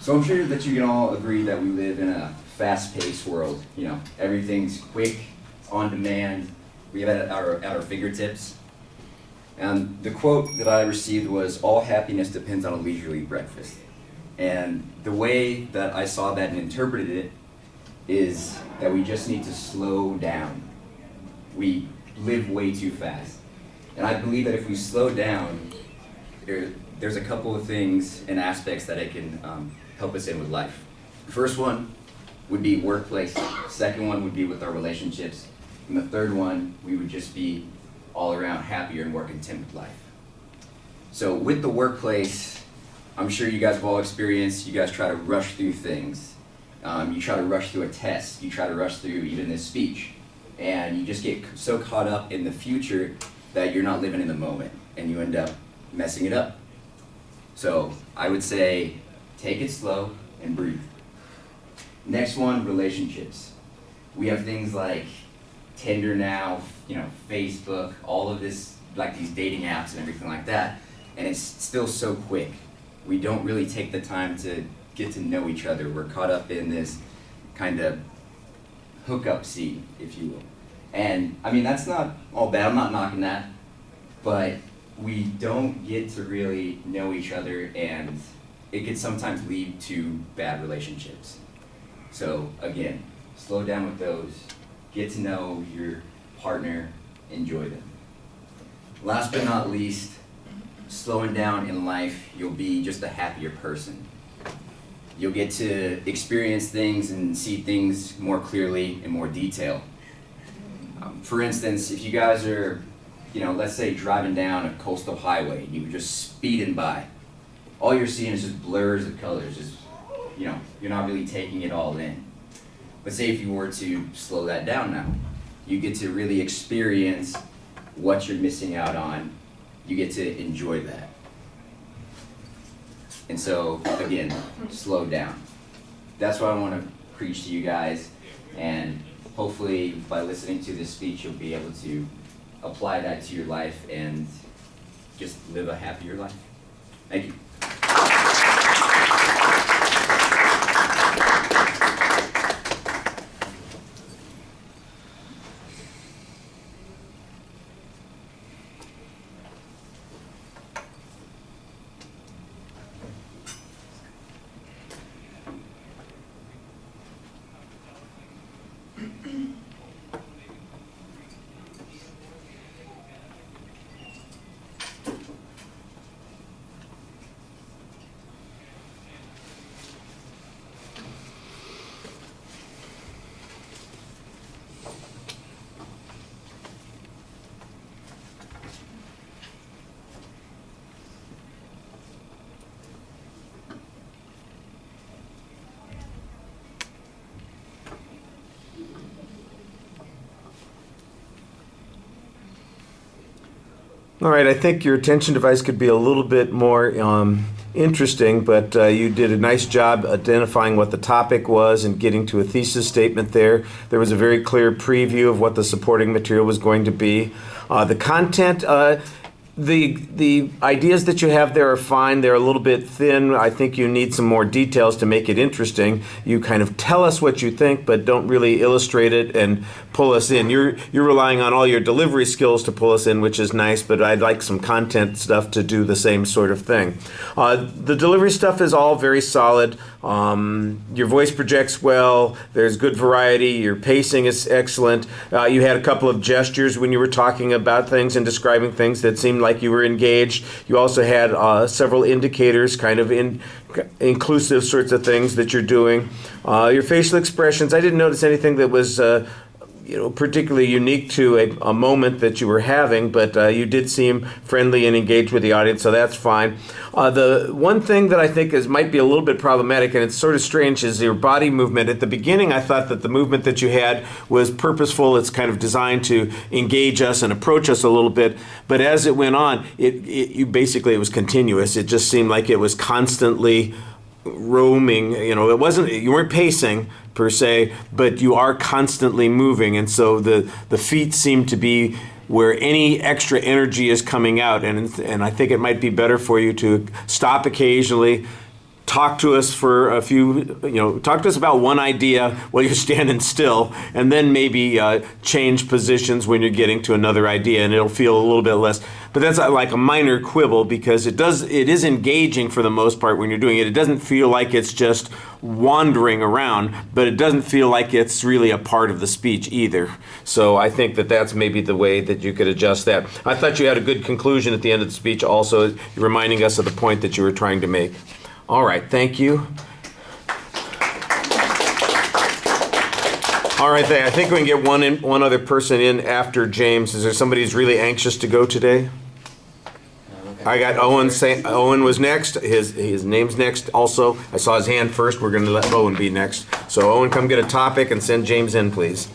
So I'm sure that you can all agree that we live in a fast-paced world. You know, everything's quick, it's on demand. We have it at our fingertips. And the quote that I received was, "All happiness depends on a leisurely breakfast." And the way that I saw that and interpreted it is that we just need to slow down. We live way too fast. And I believe that if we slow down, there's a couple of things and aspects that it can help us in with life. The first one would be workplace. Second one would be with our relationships. And the third one, we would just be all around happier and more content with life. So with the workplace, I'm sure you guys have all experienced, you guys try to rush through things. You try to rush through a test, you try to rush through even this speech. And you just get so caught up in the future that you're not living in the moment, and you end up messing it up. So I would say, take it slow and breathe. Next one, relationships. We have things like Tinder now, Facebook, all of this, like these dating apps and everything like that, and it's still so quick. We don't really take the time to get to know each other. We're caught up in this kind of hookup scene, if you will. And I mean, that's not all bad, I'm not knocking that, but we don't get to really know each other, and it can sometimes lead to bad relationships. So again, slow down with those, get to know your partner, enjoy them. Last but not least, slowing down in life, you'll be just a happier person. You'll get to experience things and see things more clearly in more detail. For instance, if you guys are, let's say driving down a coastal highway and you're just speeding by, all you're seeing is just blurs of colors, you're not really taking it all in. But say if you were to slow that down now, you get to really experience what you're missing out on. You get to enjoy that. And so, again, slow down. That's what I want to preach to you guys, and hopefully by listening to this speech, you'll be able to apply that to your life and just live a happier life. Thank you. All right, I think your attention device could be a little bit more interesting, but you did a nice job identifying what the topic was and getting to a thesis statement there. There was a very clear preview of what the supporting material was going to be. The content, the ideas that you have there are fine. They're a little bit thin. I think you need some more details to make it interesting. You kind of tell us what you think, but don't really illustrate it and pull us in. You're relying on all your delivery skills to pull us in, which is nice, but I'd like some content stuff to do the same sort of thing. The delivery stuff is all very solid. Your voice projects well. There's good variety. Your pacing is excellent. You had a couple of gestures when you were talking about things and describing things that seemed like you were engaged. You also had several indicators, kind of inclusive sorts of things that you're doing. Your facial expressions, I didn't notice anything that was particularly unique to a moment that you were having, but you did seem friendly and engaged with the audience, so that's fine. The one thing that I think might be a little bit problematic, and it's sort of strange, is your body movement. At the beginning, I thought that the movement that you had was purposeful. It's kind of designed to engage us and approach us a little bit, but as it went on, it was continuous. It just seemed like it was constantly roaming. You weren't pacing per se, but you are constantly moving, and so the feet seem to be where any extra energy is coming out, and I think it might be better for you to stop occasionally, talk to us for a few, talk to us about one idea while you're standing still, and then maybe change positions when you're getting to another idea, and it'll feel a little bit less. But that's like a minor quibble, because it is engaging for the most part when you're doing it. It doesn't feel like it's just wandering around, but it doesn't feel like it's really a part of the speech either. So I think that that's maybe the way that you could adjust that. I thought you had a good conclusion at the end of the speech also, reminding us of the point that you were trying to make. All right, thank you. All right, I think we can get one other person in after James. Is there somebody who's really anxious to go today? I got Owen. Owen was next. His name's next also. I saw his hand first. We're going to let Owen be next. So Owen, come get a topic and send James in, please.